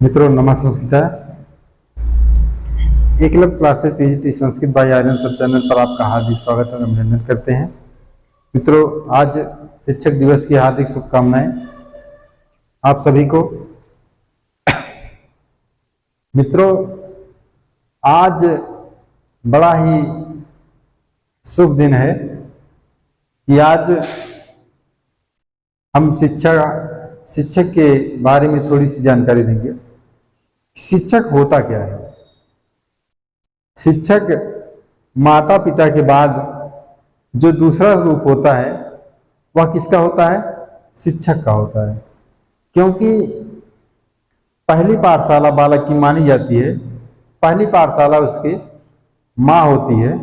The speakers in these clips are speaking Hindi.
मित्रों नमः Sanskrit Eklavya classes TGT Sanskrit by Aryan सब चैनल पर आपका हार्दिक स्वागत और अभिनंदन करते हैं। मित्रों आज शिक्षक दिवस की हार्दिक शुभकामनाएं आप सभी को। मित्रों आज बड़ा ही शुभ दिन है कि आज हम शिक्षक के बारे में थोड़ी सी जानकारी देंगे। शिक्षक होता क्या है? शिक्षक माता पिता के बाद जो दूसरा रूप होता है वह किसका होता है? शिक्षक का होता है। क्योंकि पहली पाठशाला बालक की मानी जाती है, पहली पाठशाला उसके माँ होती है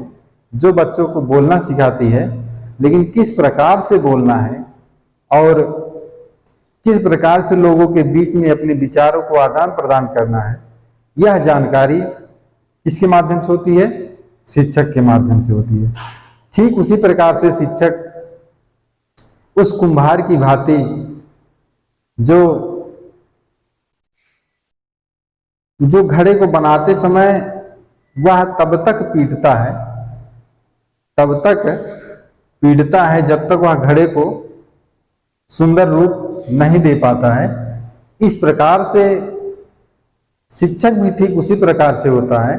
जो बच्चों को बोलना सिखाती है, लेकिन किस प्रकार से बोलना है और किस प्रकार से लोगों के बीच में अपने विचारों को आदान प्रदान करना है, यह जानकारी किसके माध्यम से होती है? शिक्षक के माध्यम से होती है। ठीक उसी प्रकार से शिक्षक उस कुम्हार की भांति जो घड़े को बनाते समय वह तब तक पीटता है जब तक वह घड़े को सुंदर रूप नहीं दे पाता है। इस प्रकार से शिक्षक भी ठीक उसी प्रकार से होता है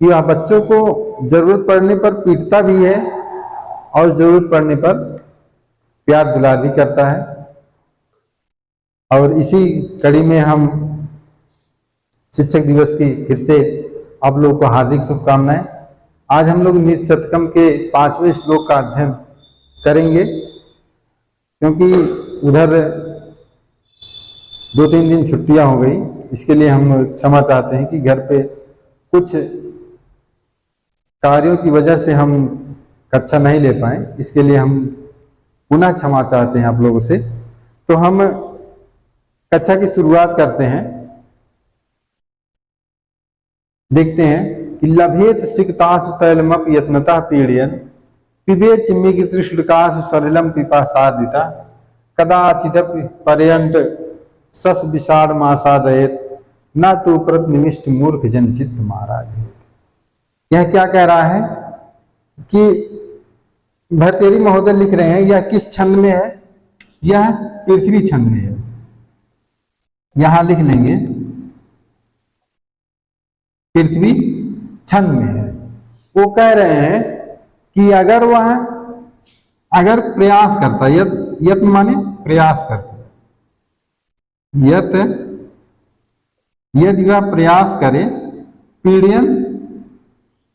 कि वह बच्चों को जरूरत पड़ने पर पीटता भी है और जरूरत पड़ने पर प्यार दुलार भी करता है। और इसी कड़ी में हम शिक्षक दिवस की फिर से आप लोगों को हार्दिक शुभकामनाएं। आज हम लोग निज शतकम के 5वें श्लोक का अध्ययन करेंगे, क्योंकि उधर 2-3 दिन छुट्टियां हो गई। इसके लिए हम क्षमा चाहते हैं कि घर पे कुछ कार्यों की वजह से हम कक्षा नहीं ले पाए। इसके लिए हम पुनः क्षमा चाहते हैं आप लोगों से। तो हम कक्षा की शुरुआत करते हैं। देखते हैं कि लभेत सिकतासु तैलमप यत्नतः पीड़यन् पिबेत चिम्मिक तृष्णकासु सलिलम पिपासादिता कदाचिदपि पर्यंत सस विषाण मासादयेत न तो प्रत निमिष्ट मूर्ख जन चित्त माराधेत। यह क्या कह रहा है कि भर्तृहरि महोदय लिख रहे हैं, यह किस छंद में है? यह पृथ्वी छंद में है। यहां लिख लेंगे पृथ्वी छंद में है। वो कह रहे हैं कि अगर प्रयास करता, यत्न माने प्रयास करता, यदि वह प्रयास करे,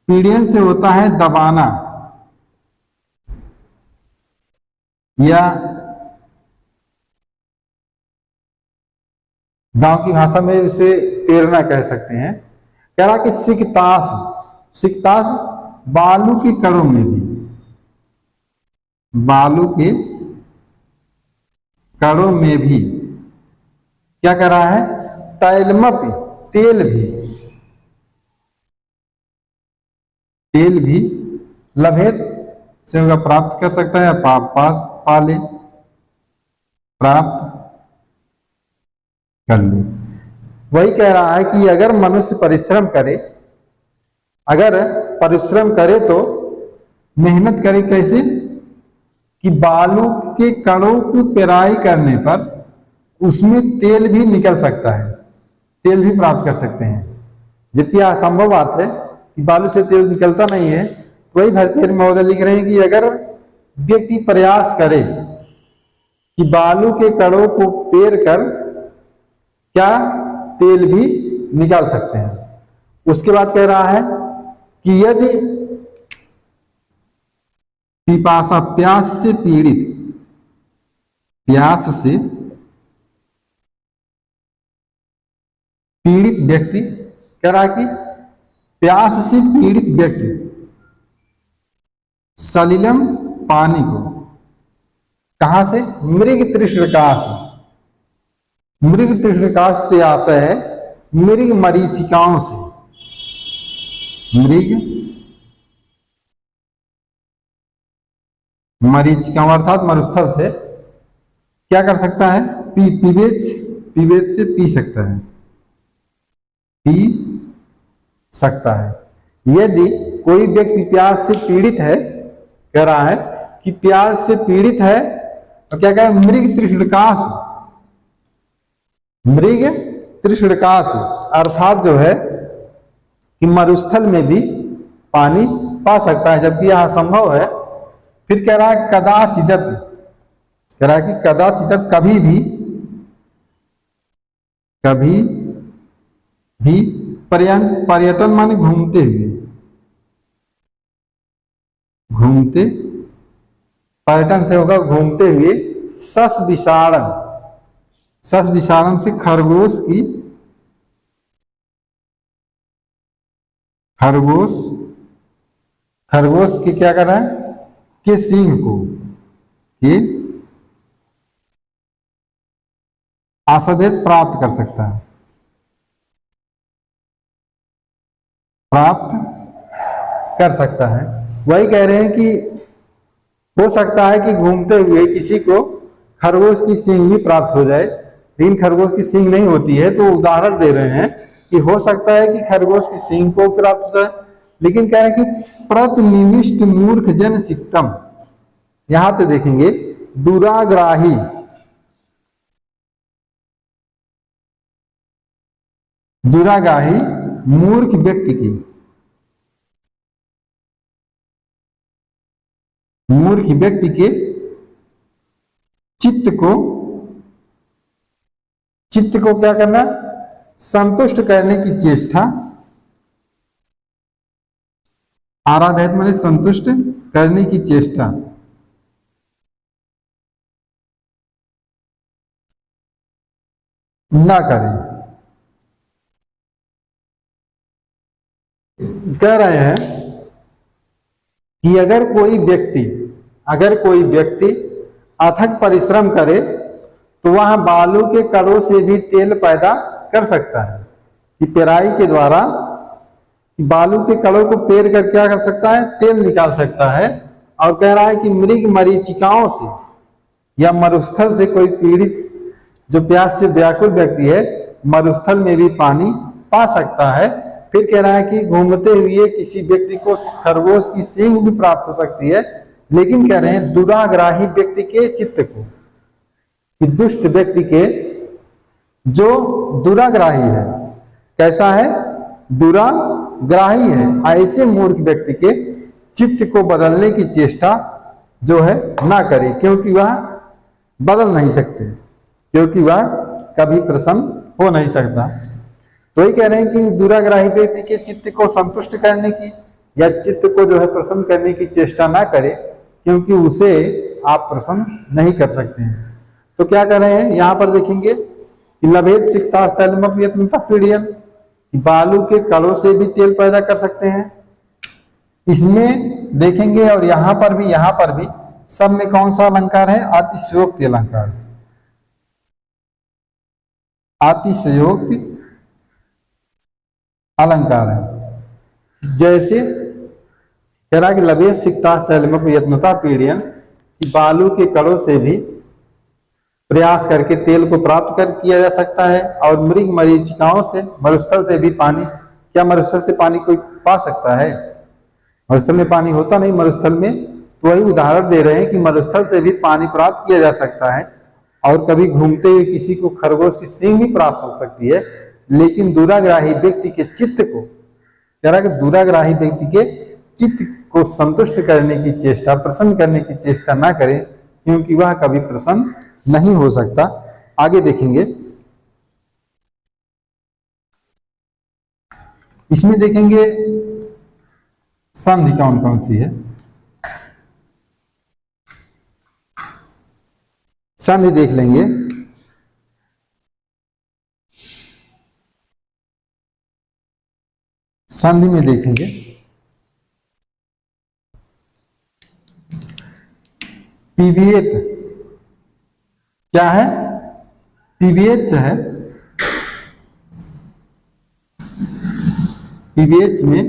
पीड़यन से होता है दबाना, या गांव की भाषा में उसे पेरना कह सकते हैं। कह रहा कि सिकतास बालू के कणों में भी, बालू के कणों में भी क्या कर रहा है? तैलमपि तेल भी लभेत से होगा प्राप्त कर सकता है, पास पाले प्राप्त कर ले। वही कह रहा है कि अगर मनुष्य परिश्रम करे तो मेहनत करे। कैसे? कि बालू के कणों की पेराई करने पर उसमें तेल भी निकल सकता है, तेल भी प्राप्त कर सकते हैं। जबकि असंभव बात है कि बालू से तेल निकलता नहीं है। तो वही भर्तृहरि महोदय लिख रहे हैं कि अगर व्यक्ति प्रयास करे कि बालू के कणों को पेर कर क्या तेल भी निकाल सकते हैं। उसके बाद कह रहा है कि यदि पिपासा प्यास से पीड़ित व्यक्ति, कह रहा है कि प्यास से पीड़ित व्यक्ति सलिलम पानी को, कहां से? मृग तृष्णकाश से आशय है मृग मरीचिकाओं से। मृग मरीचिकाओं अर्थात मरुस्थल से क्या कर सकता है? पीबेच से पी सकता है। पी सकता है। यदि कोई व्यक्ति प्यास से पीड़ित है, कह रहा है कि प्यास से पीड़ित है, तो क्या कह मृग तृष्णकासु, मृग तृष्णकासु अर्थात जो है कि मरुस्थल में भी पानी पा सकता है, जबकि यह असंभव है। फिर कह रहा है कदाचिदप, कह रहा है कि कदाचिदप कभी भी, कभी भी पर्यटन माने घूमते हुए, घूमते, पर्यटन से होगा घूमते हुए, सस विशाणम, सस विशाणम से खरगोश की, खरगोश, खरगोश की क्या कर रहा है कि सिंह को, कि आसादेश प्राप्त कर सकता है, प्राप्त कर सकता है। वही कह रहे हैं कि हो सकता है कि घूमते हुए किसी को खरगोश की सींग भी प्राप्त हो जाए, लेकिन खरगोश की सींग नहीं होती है, तो उदाहरण दे रहे हैं कि हो सकता है कि खरगोश की सींग को प्राप्त हो जाए। लेकिन कह रहे हैं कि प्रतिनिविष्ट मूर्ख जन चित्तम, यहां पे देखेंगे दुराग्राही, दुराग्राही मूर्ख व्यक्ति की, मूर्ख व्यक्ति के चित्त को, चित्त को क्या करना, संतुष्ट करने की चेष्टा, आराधित माने संतुष्ट करने की चेष्टा, ना करें। कह रहे हैं कि अगर कोई व्यक्ति, अगर कोई व्यक्ति अथक परिश्रम करे तो वह बालू के कणों से भी तेल पैदा कर सकता है, कि पेराई के द्वारा बालू के कणों को पेर कर क्या कर सकता है, तेल निकाल सकता है। और कह रहा है कि मृग मरीचिकाओं से या मरुस्थल से कोई पीड़ित, जो प्यास से व्याकुल व्यक्ति है, मरुस्थल में भी पानी पा सकता है। फिर कह रहा है कि घूमते हुए किसी व्यक्ति को खरगोश की सींग भी प्राप्त हो सकती है, लेकिन कह रहे हैं दुराग्राही व्यक्ति के चित्त को, कि दुष्ट व्यक्ति के, जो दुराग्राही है, कैसा है, दुराग्राही है, ऐसे मूर्ख व्यक्ति के चित्त को बदलने की चेष्टा जो है ना करे, क्योंकि वह बदल नहीं सकते, क्योंकि वह कभी प्रसन्न हो नहीं सकता। तो ही कह रहे हैं कि दुराग्राही व्यक्ति के चित्त को संतुष्ट करने की या चित्त को जो है प्रसन्न करने की चेष्टा ना करे, क्योंकि उसे आप प्रसन्न नहीं कर सकते हैं। तो क्या कर रहे हैं यहाँ पर देखेंगे कि लभेद सिक्तास्तैलमपयत्नता पीड़यन, बालू के कणों से भी तेल पैदा कर सकते हैं। इसमें देखेंगे, और यहाँ पर भी सब में कौन सा अलंकार है, अतिशयोक्ति अलंकार, अतिशयोक्ति अलंकार है। जैसे कह रहा कि लभेद सिक्तास्तैलमपयत्नता पीड़यन, कि बालू के कणों से भी प्रयास करके तेल को प्राप्त कर किया जा सकता है। और मृग मरीचिकाओं से, मरुस्थल से भी पानी, क्या मरुस्थल से पानी कोई पा सकता है, मरुस्थल में पानी होता नहीं मरुस्थल में, तो वही उदाहरण दे रहे हैं कि मरुस्थल से भी पानी प्राप्त किया जा सकता है। और कभी घूमते हुए किसी को खरगोश की सींग भी प्राप्त हो सकती है, लेकिन दुराग्राही व्यक्ति के चित्त को, कह रहा कि दुराग्राही व्यक्ति के चित्त को संतुष्ट करने की चेष्टा, प्रसन्न करने की चेष्टा ना करें, क्योंकि वह कभी प्रसन्न नहीं हो सकता। आगे देखेंगे, इसमें देखेंगे संधि कौन कौन सी है। संधि देख लेंगे, संधि में देखेंगे पिबेत, क्या है, पिबेच है, पिबेच में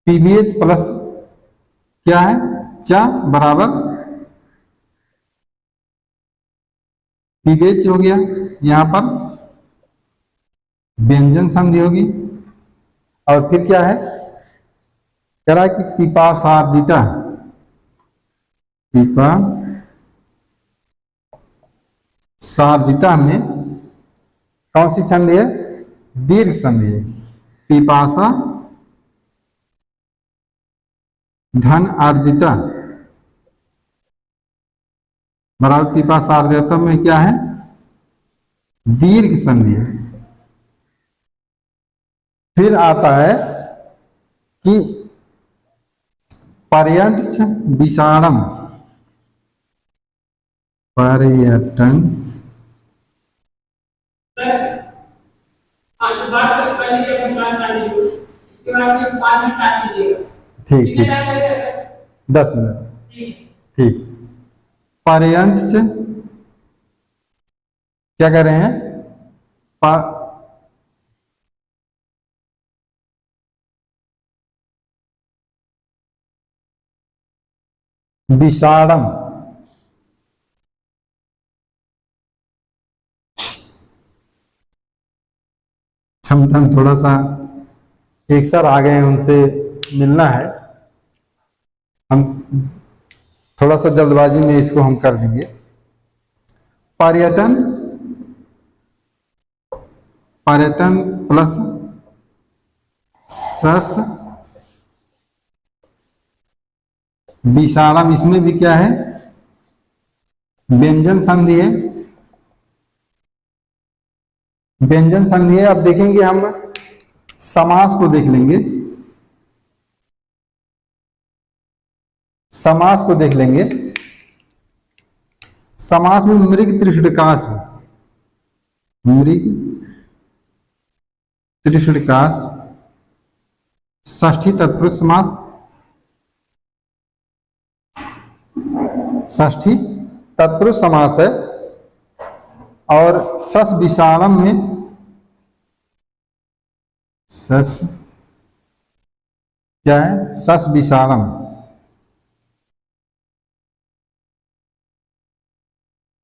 पीबीएच प्लस क्या है, चा बराबर पीबीएच हो गया यहाँ पर व्यंजन संधि होगी। और फिर क्या है, कह रहा है कि पिपासार्दिता, पिपासार्दिता में कौन सी संधि है, दीर्घ संधि है। पिपासा धन आर्दिता बराबर पिपासार्दिता में क्या है, दीर्घ संधि है। फिर आता है कि पर्यटन विषाणम, पर्यटन ठीक ठीक 10 मिनट ठीक। पर्यटन क्या कर रहे हैं, विषाणम, क्षमता थोड़ा सा, एक सर आ गए हैं उनसे मिलना है, हम थोड़ा सा जल्दबाजी में इसको हम कर देंगे। पर्यटन, पर्यटन प्लस सस विषाणम, इसमें भी क्या है, व्यंजन संधि है। व्यंजन संधि है। अब देखेंगे हम समास को देख लेंगे, समास को देख लेंगे। समास में मृग त्रिषिटकाश, मृग त्रिषिटकाश, षष्ठी तत्पुरुष समास, षष्ठी तत्पुरुष समास है। और सस विषाणम में, सस क्या है, सस विषाणम,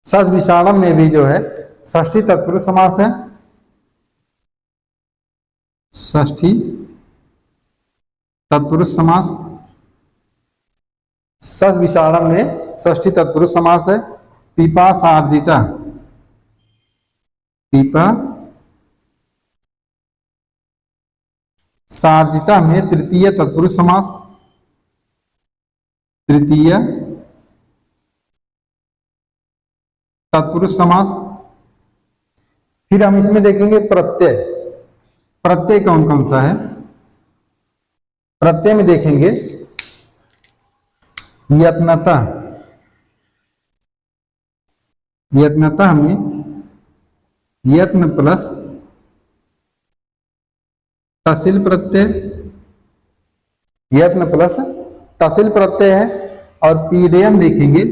सस विषाणम में भी जो है षष्ठी तत्पुरुष समास है। षष्ठी तत्पुरुष समास, सस विषाणम में षष्ठी तत्पुरुष समास है। पिपासार्दिता, पिपासार्दिता में तृतीय तत्पुरुष समास, तृतीय तत्पुरुष समास। फिर हम इसमें देखेंगे प्रत्यय, प्रत्यय कौन कौन सा है। प्रत्यय में देखेंगे यत्नता, यत्नता में यत्न प्लस तसिल प्रत्यय, यत्न प्लस तसिल प्रत्यय है। और पीडेयम देखेंगे,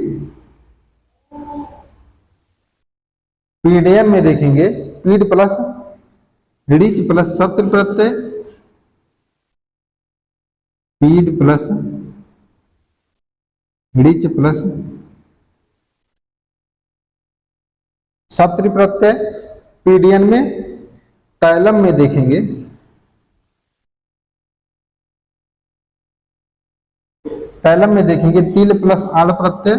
पीडेयम में देखेंगे पीड प्लस ऋच प्लस सत्र प्रत्यय, पीड प्लस ऋच प्लस सत्र प्रत्यय। पीडियन में तैलम में देखेंगे तैलम में देखेंगे तिल प्लस आड़ प्रत्यय,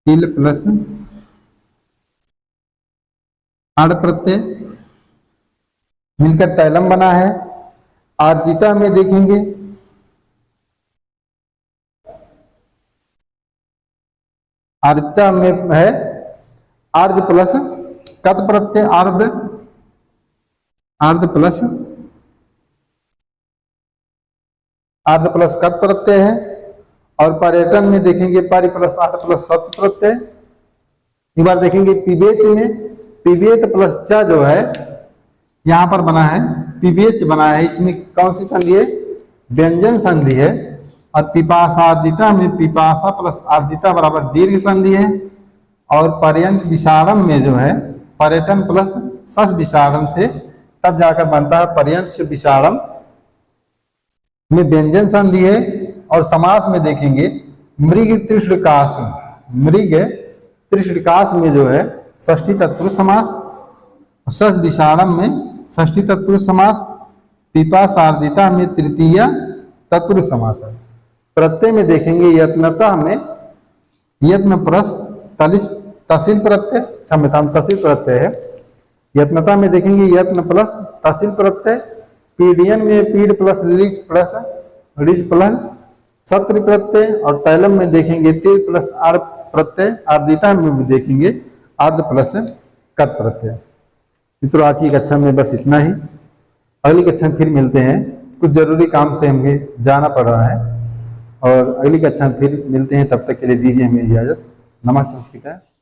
तिल प्लस आड़ प्रत्यय मिलकर तैलम बना है। आर्दिता में देखेंगे आर्दिता में है आर्ध प्लस कत प्रत्यय, आर्ध, आर्ध प्लस आर्ध प्लस कत प्रत्यय है। और पर्यटन में देखेंगे परि प्लस आर्ध प्लस सत प्रत्यय। एक बार देखेंगे पिबेच में पिबेत प्लस च जो है यहां पर बना है, पिबेच बना है, इसमें कौन सी संधि है, व्यंजन संधि है। और पिपासार्दिता में पिपासा प्लस आर्दिता बराबर दीर्घ संधि है। और पर्यंत विषाणम में जो है पर्यटन प्लस सस विषाणम से तब जाकर बनता है पर्यंत विषाणम में व्यंजन संधि है। और समास में देखेंगे मृग त्रिषिटकाश, मृग त्रिषिटकाश में जो है षष्ठी तत्पुरुष समास, सस विशारम में षष्ठी तत्पुरुष समास, पिपा सार्दिता में तृतीय तत्पुरुष समास है। प्रत्यय में देखेंगे यत्नता में यत्न प्लस तहसील प्रत्यय, क्षम्यताम तहसील प्रत्यय है। यत्नता में देखेंगे यत्न प्लस तहसील प्रत्यय। पीडियन में पीड प्लस रिस प्लस सत्र प्रत्यय। और तैलम में देखेंगे तिर प्लस आर प्रत्यय। आर्दिता में भी देखेंगे आर्द प्लस कत प्रत्यय। मित्रों आज की कक्षा में बस इतना ही। अगली कक्षा में फिर मिलते हैं। कुछ जरूरी काम से हमें जाना पड़ रहा है और अगली कक्षा में फिर मिलते हैं। तब तक के लिए दीजिए हमें इजाजत। नमस्ते।